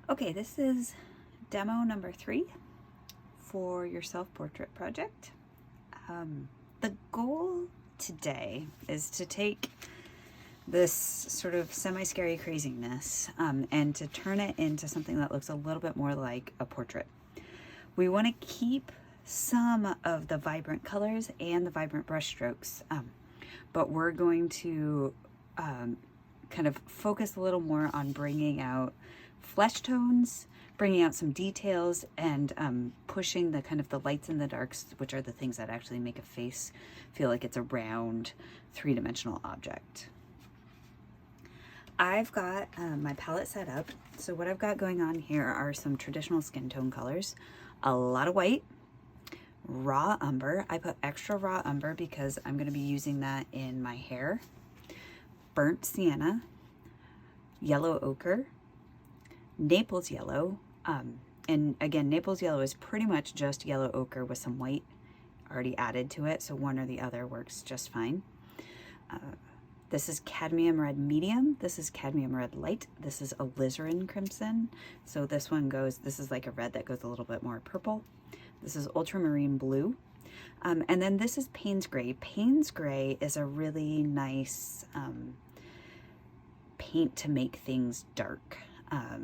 Okay, this is demo number 3 for your self-portrait project. The goal today is to take this sort of semi-scary craziness and to turn it into something that looks a little bit more like a portrait. We want to keep some of the vibrant colors and the vibrant brush strokes, but we're going to kind of focus a little more on bringing out flesh tones, bringing out some details, and pushing the kind of the lights and the darks, which are the things that actually make a face feel like it's a round, three-dimensional object. I've got my palette set up. So what I've got going on here are some traditional skin tone colors, a lot of white, raw umber. I put extra raw umber because I'm going to be using that in my hair, burnt sienna, yellow ochre, Naples yellow, and again, Naples yellow is pretty much just yellow ochre with some white already added to it, so one or the other works just fine. This is cadmium red medium, this is cadmium red light, this is alizarin crimson, so this is like a red that goes a little bit more purple. This is ultramarine blue. And then this is Payne's Gray. Payne's Gray is a really nice paint to make things dark.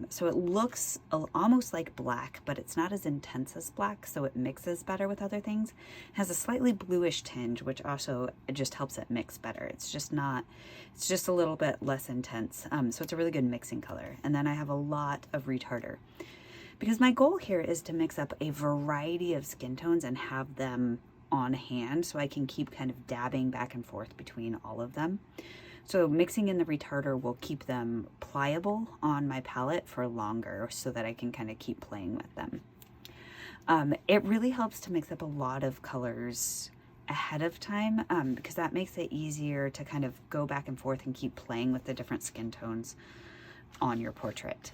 So it looks almost like black, but it's not as intense as black, so it mixes better with other things. It has a slightly bluish tinge, which also just helps it mix better. It's just a little bit less intense. So it's a really good mixing color. And then I have a lot of retarder, because my goal here is to mix up a variety of skin tones and have them on hand so I can keep kind of dabbing back and forth between all of them. So mixing in the retarder will keep them pliable on my palette for longer so that I can kind of keep playing with them. It really helps to mix up a lot of colors ahead of time because that makes it easier to kind of go back and forth and keep playing with the different skin tones on your portrait.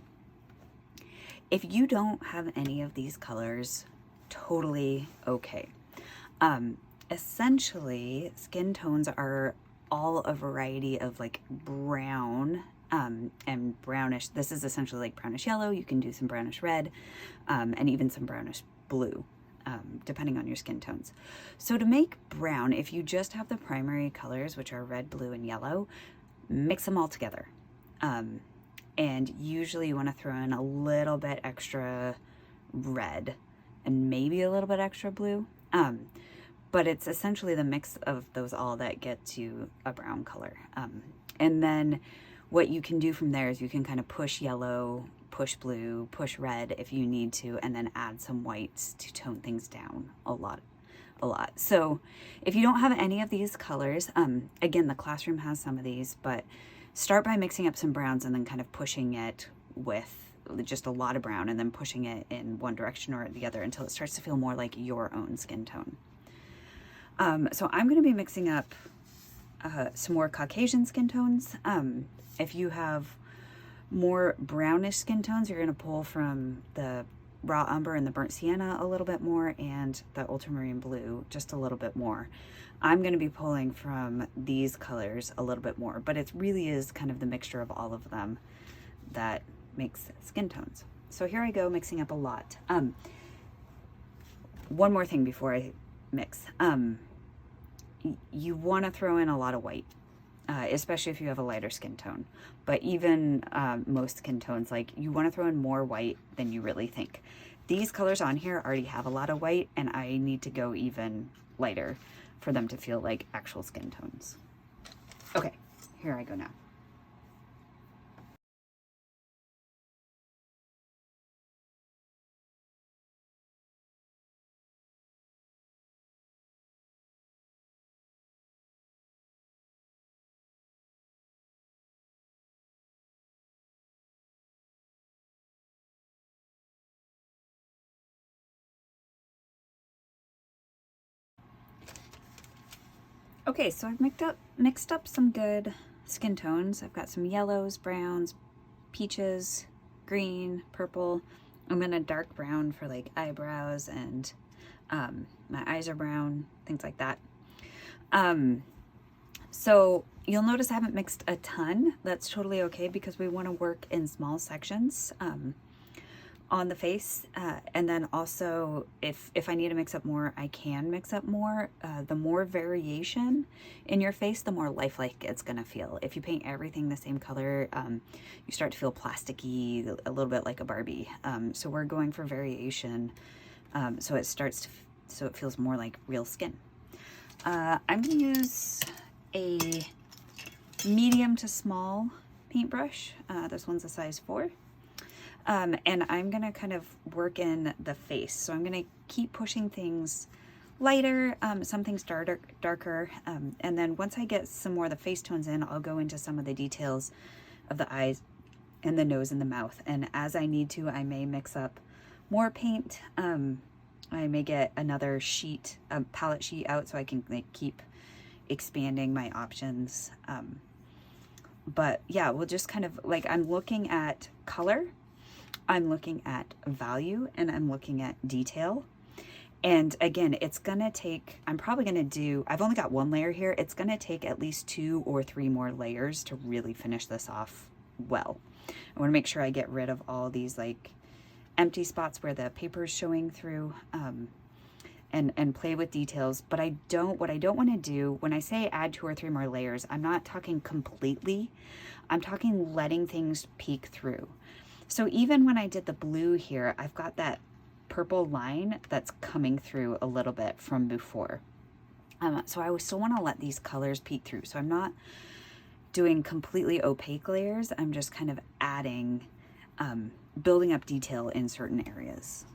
If you don't have any of these colors, totally okay. Essentially, skin tones are all a variety of like brown and brownish. This is essentially like brownish yellow. You can do some brownish red and even some brownish blue, depending on your skin tones. So to make brown, if you just have the primary colors, which are red, blue, and yellow, mix them all together. And usually you want to throw in a little bit extra red and maybe a little bit extra blue. But it's essentially the mix of those all that get to a brown color. And then what you can do from there is you can kind of push yellow, push blue, push red if you need to, and then add some whites to tone things down a lot. So if you don't have any of these colors, again, the classroom has some of these, but start by mixing up some browns and then kind of pushing it with just a lot of brown and then pushing it in one direction or the other until it starts to feel more like your own skin tone. So I'm going to be mixing up some more Caucasian skin tones. If you have more brownish skin tones, you're going to pull from the raw umber and the burnt sienna a little bit more and the ultramarine blue just a little bit more. I'm going to be pulling from these colors a little bit more, but it really is kind of the mixture of all of them that makes skin tones. So here I go mixing up a lot. One more thing before I mix. You want to throw in a lot of white, especially if you have a lighter skin tone. But even most skin tones, like you want to throw in more white than you really think. These colors on here already have a lot of white, and I need to go even lighter for them to feel like actual skin tones. Okay, here I go now. Okay, so I've mixed up some good skin tones. I've got some yellows, browns, peaches, green, purple. I'm gonna dark brown for like eyebrows and my eyes are brown, things like that. So you'll notice I haven't mixed a ton. That's totally okay because we want to work in small sections. on the face. And then also if I need to mix up more, I can mix up more. The more variation in your face, the more lifelike it's gonna feel. If you paint everything the same color, you start to feel plasticky, a little bit like a Barbie. So we're going for variation, so so it feels more like real skin. I'm gonna use a medium to small paintbrush. This one's a size 4. And I'm gonna kind of work in the face. So I'm gonna keep pushing things lighter, some things darker. And then once I get some more of the face tones in, I'll go into some of the details of the eyes and the nose and the mouth. And as I need to, I may mix up more paint. I may get another sheet, a palette sheet out so I can like keep expanding my options. But yeah, we'll just kind of like, I'm looking at color, I'm looking at value, and I'm looking at detail. And again, it's gonna take, I'm probably gonna do, I've only got 1 layer here. It's gonna take at least 2 or 3 more layers to really finish this off well. I wanna make sure I get rid of all these like empty spots where the paper is showing through, and play with details. But what I don't wanna do, when I say add 2 or 3 more layers, I'm not talking completely, I'm talking letting things peek through. So even when I did the blue here, I've got that purple line that's coming through a little bit from before. So I still want to let these colors peek through. So I'm not doing completely opaque layers. I'm just kind of adding, building up detail in certain areas.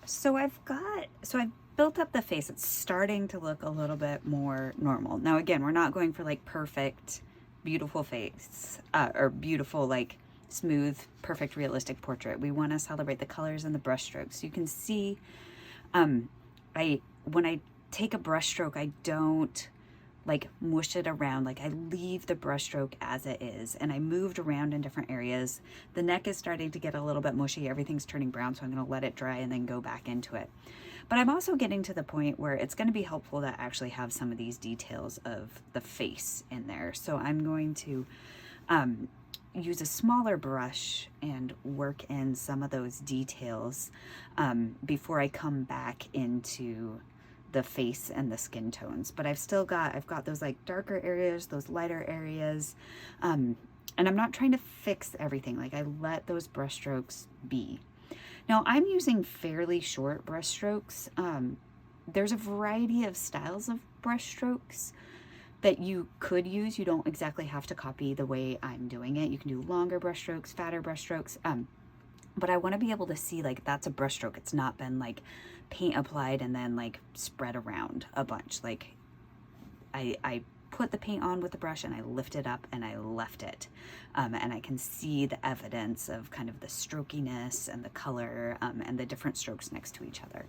So I've built up the face. It's starting to look a little bit more normal. Now again, we're not going for like perfect, beautiful face, or beautiful, like smooth, perfect, realistic portrait. We want to celebrate the colors and the brush strokes. You can see, when I take a brush stroke, I don't like mush it around. Like I leave the brush stroke as it is, and I moved around in different areas. The neck is starting to get a little bit mushy. Everything's turning brown, so I'm going to let it dry and then go back into it. But I'm also getting to the point where it's going to be helpful to actually have some of these details of the face in there. So I'm going to use a smaller brush and work in some of those details before I come back into the face and the skin tones. But I've got those like darker areas, those lighter areas, and I'm not trying to fix everything. Like I let those brush strokes be. Now I'm using fairly short brush strokes. There's a variety of styles of brush strokes that you could use. You don't exactly have to copy the way I'm doing it. You can do longer brush strokes, fatter brush strokes. But I want to be able to see like that's a brush stroke. It's not been like paint applied and then like spread around a bunch. Like I put the paint on with the brush and I lift it up and I left it. And I can see the evidence of kind of the strokiness and the color and the different strokes next to each other.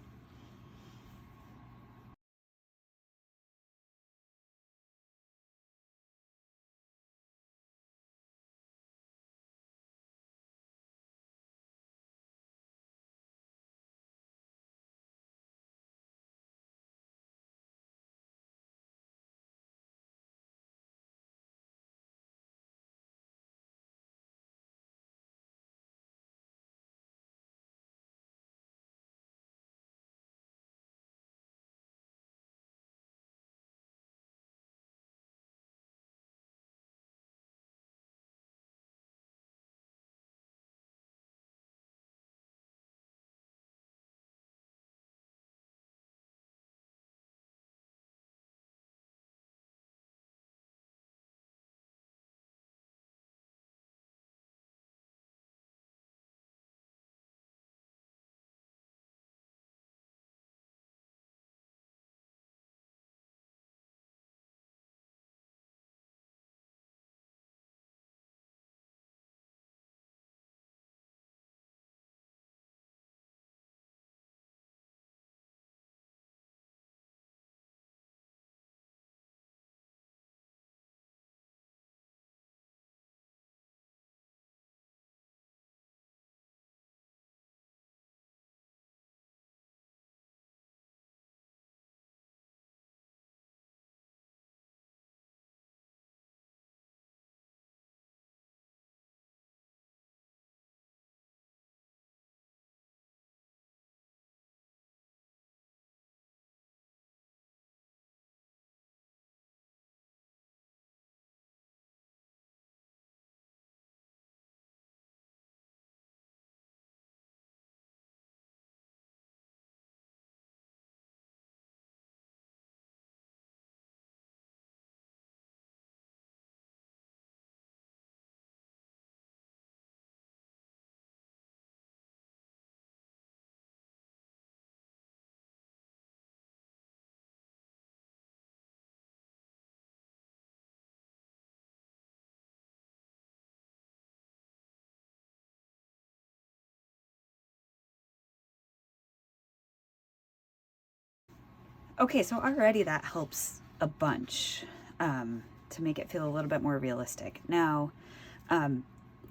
Okay, so already that helps a bunch to make it feel a little bit more realistic. Now,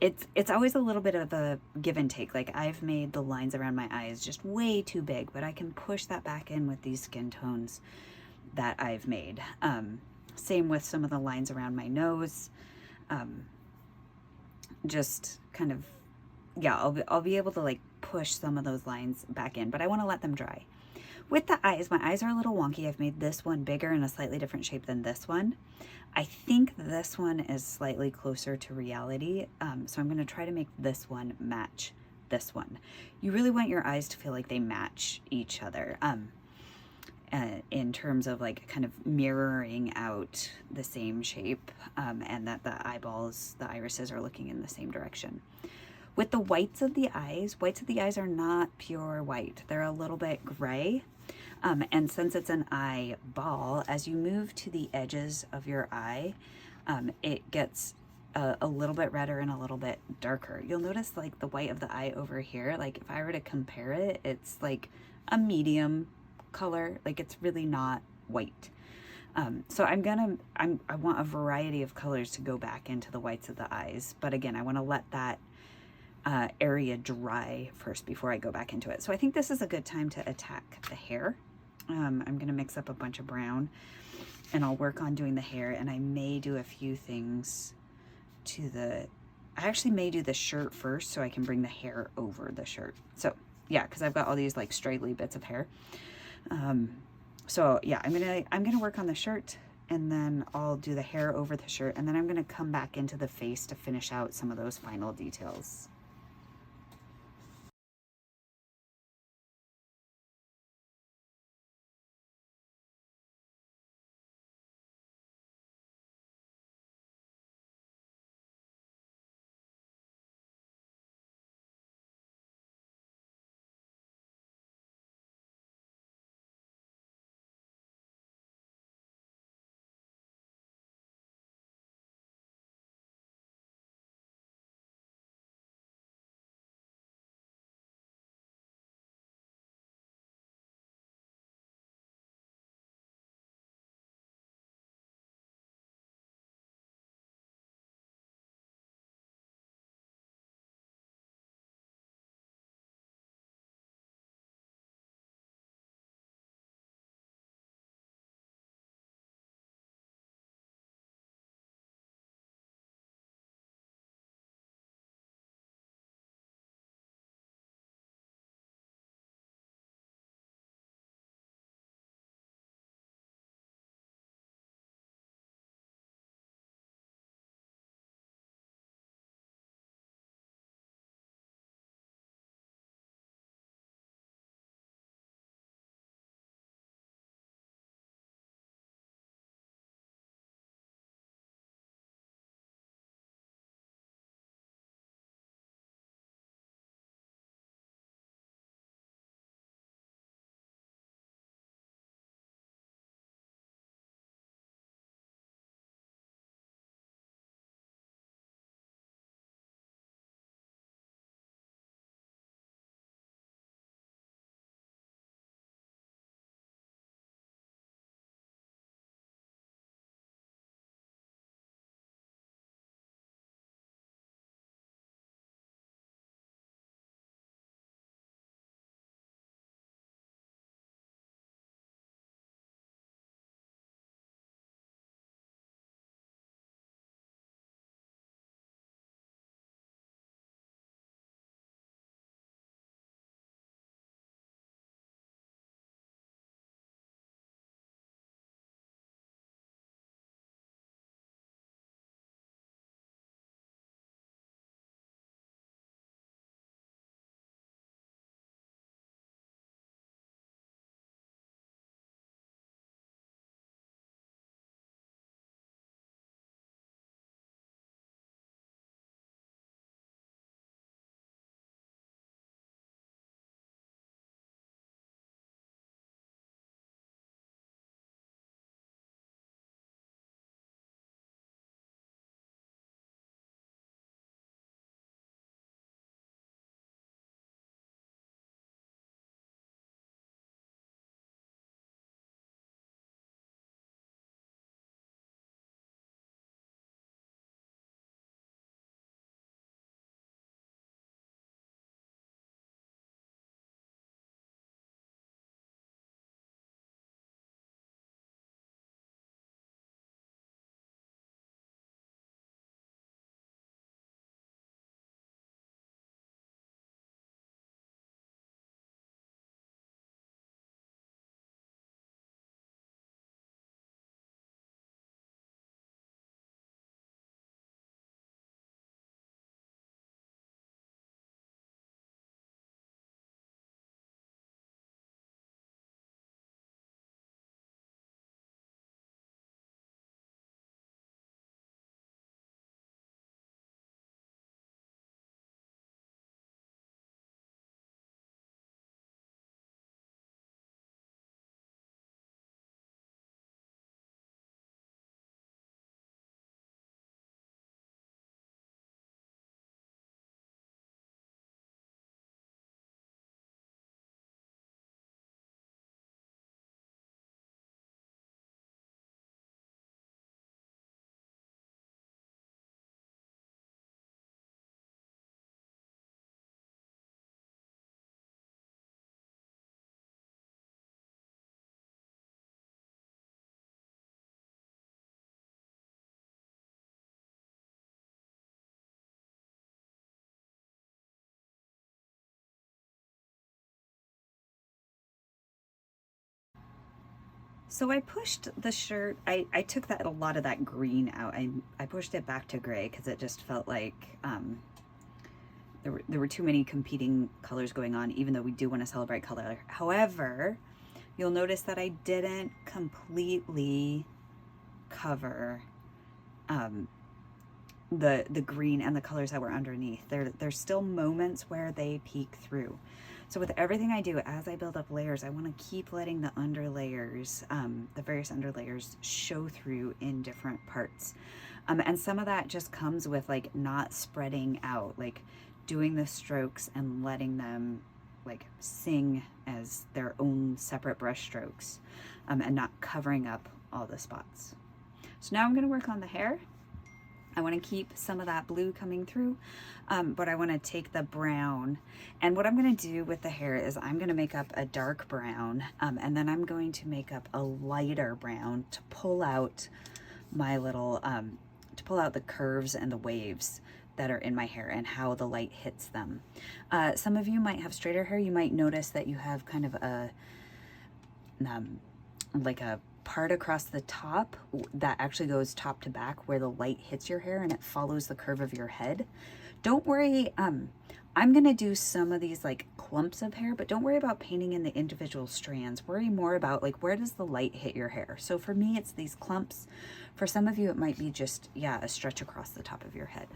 it's always a little bit of a give and take. Like I've made the lines around my eyes just way too big, but I can push that back in with these skin tones that I've made. Same with some of the lines around my nose. Just kind of, yeah, I'll be able to like push some of those lines back in, but I want to let them dry. With the eyes, my eyes are a little wonky. I've made this one bigger in a slightly different shape than this one. I think this one is slightly closer to reality, so I'm going to try to make this one match this one. You really want your eyes to feel like they match each other in terms of like kind of mirroring out the same shape and that the eyeballs, the irises are looking in the same direction. With the whites of the eyes are not pure white. They're a little bit gray. And since it's an eyeball, as you move to the edges of your eye, it gets a little bit redder and a little bit darker. You'll notice like the white of the eye over here, like if I were to compare it, it's like a medium color, like it's really not white. So I want a variety of colors to go back into the whites of the eyes. But again, I want to let that area dry first before I go back into it. So I think this is a good time to attack the hair. I'm going to mix up a bunch of brown and I'll work on doing the hair, and I may do a few things to I actually may do the shirt first so I can bring the hair over the shirt. So yeah, because I've got all these like straggly bits of hair. So yeah, I'm gonna work on the shirt, and then I'll do the hair over the shirt, and then I'm gonna come back into the face to finish out some of those final details. So I pushed the shirt, I took that a lot of that green out. I pushed it back to gray because it just felt like there were too many competing colors going on, even though we do want to celebrate color. However, you'll notice that I didn't completely cover the green and the colors that were underneath. There's still moments where they peek through. So with everything I do, as I build up layers, I want to keep letting the underlayers, the various underlayers show through in different parts. And some of that just comes with like not spreading out, like doing the strokes and letting them like sing as their own separate brush strokes, and not covering up all the spots. So now I'm going to work on the hair. I want to keep some of that blue coming through, but I want to take the brown, and what I'm going to do with the hair is I'm going to make up a dark brown, and then I'm going to make up a lighter brown to pull out my little, to pull out the curves and the waves that are in my hair and how the light hits them. Some of you might have straighter hair. You might notice that you have kind of a, like a part across the top that actually goes top to back where the light hits your hair and it follows the curve of your head. Don't worry, I'm gonna do some of these like clumps of hair, but don't worry about painting in the individual strands. Worry more about like, where does the light hit your hair? So for me, it's these clumps. For some of you, it might be just, yeah, a stretch across the top of your head.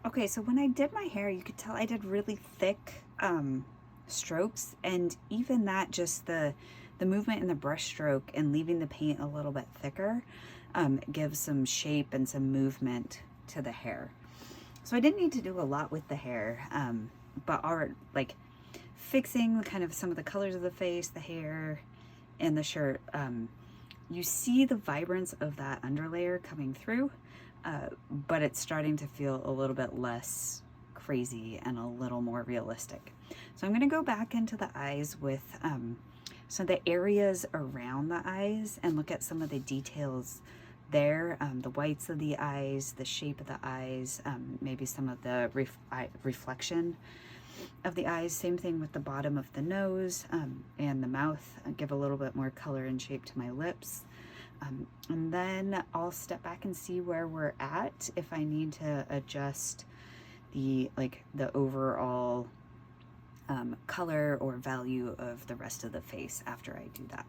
Okay, so when I did my hair, you could tell I did really thick strokes, and even that, just the movement in the brush stroke and leaving the paint a little bit thicker gives some shape and some movement to the hair. So I didn't need to do a lot with the hair, but like fixing kind of some of the colors of the face, the hair, and the shirt, you see the vibrance of that underlayer coming through, but it's starting to feel a little bit less crazy and a little more realistic. So I'm going to go back into the eyes with so the areas around the eyes and look at some of the details there, the whites of the eyes, the shape of the eyes, maybe some of the reflection of the eyes. Same thing with the bottom of the nose and the mouth. Give a little bit more color and shape to my lips. And then I'll step back and see where we're at, if I need to adjust the overall color or value of the rest of the face after I do that.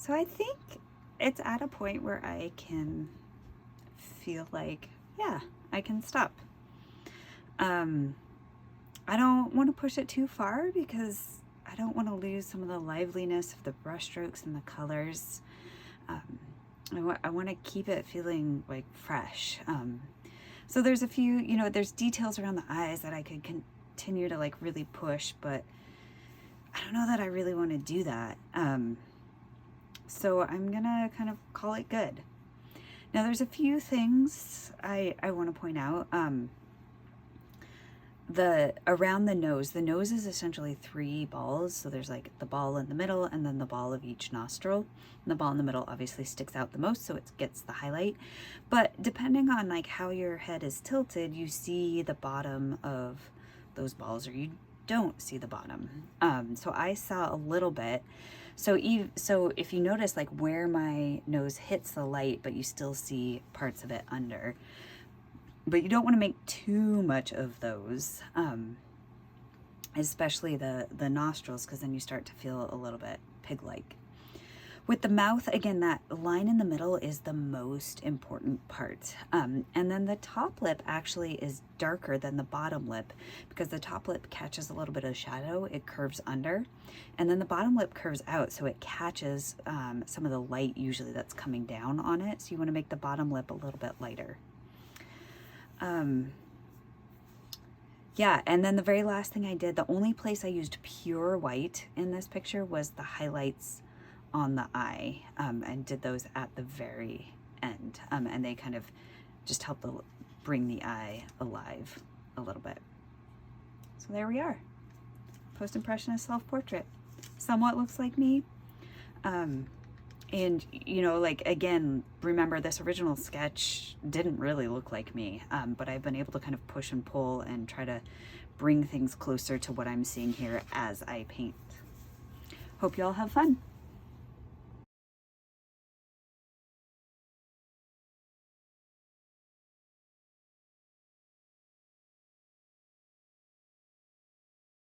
So I think it's at a point where I can feel like, yeah, I can stop. I don't want to push it too far because I don't want to lose some of the liveliness of the brush strokes and the colors. I want to keep it feeling like fresh. So there's a few, you know, there's details around the eyes that I could continue to like really push, but I don't know that I really want to do that. So I'm gonna kind of call it good. Now there's a few things I want to point out. Around the nose is essentially 3 balls. So there's like the ball in the middle and then the ball of each nostril. And the ball in the middle obviously sticks out the most, so it gets the highlight. But depending on like how your head is tilted, you see the bottom of those balls or you don't see the bottom. So I saw a little bit. So if you notice like where my nose hits the light, but you still see parts of it under. But you don't want to make too much of those, especially the nostrils, because then you start to feel a little bit pig-like. With the mouth, again, that line in the middle is the most important part. And then the top lip actually is darker than the bottom lip because the top lip catches a little bit of shadow, it curves under, and then the bottom lip curves out, so it catches some of the light usually that's coming down on it. So you want to make the bottom lip a little bit lighter. Yeah, and then the very last thing I did, the only place I used pure white in this picture was the highlights on the eye, and did those at the very end. And they kind of just help bring the eye alive a little bit. So there we are. Post-Impressionist self-portrait. Somewhat looks like me. And, you know, like, again, remember this original sketch didn't really look like me, but I've been able to kind of push and pull and try to bring things closer to what I'm seeing here as I paint. Hope you all have fun.